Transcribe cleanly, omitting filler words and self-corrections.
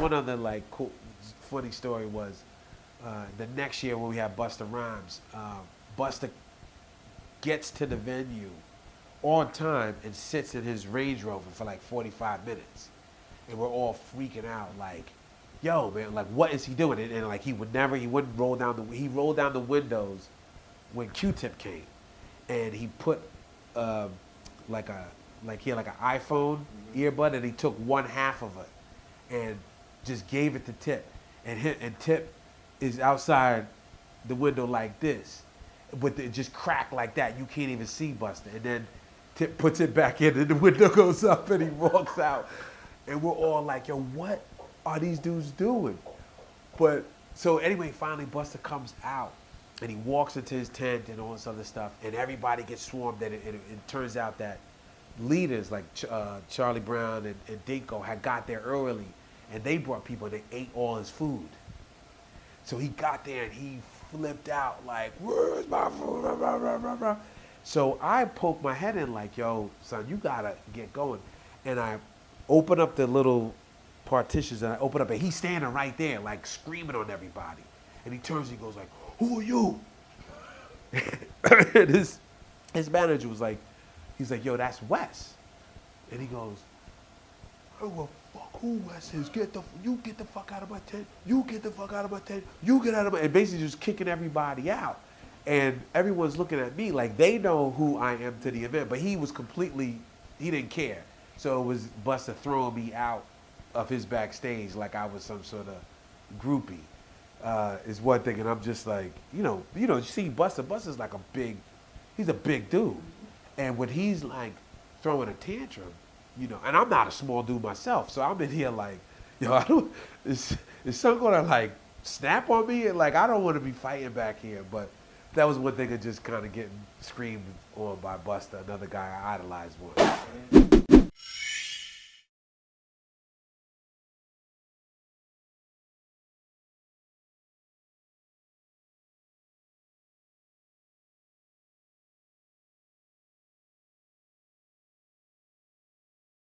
one other like cool, funny story was the next year when we had Busta Rhymes, Busta gets to the venue on time and sits in his Range Rover for like 45 minutes. And we're all freaking out like, yo, man, like what is he doing? And like he wouldn't roll down he rolled down the windows when Q-Tip came. And he put he had like an iPhone earbud and he took one half of it and just gave it to Tip. And Tip is outside the window like this, but it just cracked like that. You can't even see Busta. And then Tip puts it back in and the window goes up and he walks out. And we're all like, yo, what are these dudes doing? But so anyway, finally Busta comes out and he walks into his tent and all this other stuff and everybody gets swarmed and it turns out that leaders like Charlie Brown and Dinko had got there early and they brought people and they ate all his food. So he got there and he flipped out like, where's my food? Rah, rah, rah, rah, rah. So I poked my head in like, yo, son, you gotta get going. And I open up the little partitions and I open up and he's standing right there like screaming on everybody. And he turns and he goes like, who are you? And his manager was like, he's like, yo, that's Wes. And he goes, I don't give a fuck who Wes is. You get the fuck out of my tent. You get the fuck out of my tent. You get out of my, and basically just kicking everybody out. And everyone's looking at me like they know who I am to the event, but he didn't care. So it was Busta throwing me out of his backstage like I was some sort of groupie, is one thing. And I'm just like, you see Busta's like he's a big dude. And when he's like throwing a tantrum, and I'm not a small dude myself, so I'm in here like, yo, is someone gonna like snap on me? And like, I don't want to be fighting back here. But that was one thing of just kind of getting screamed on by Busta, another guy I idolized once.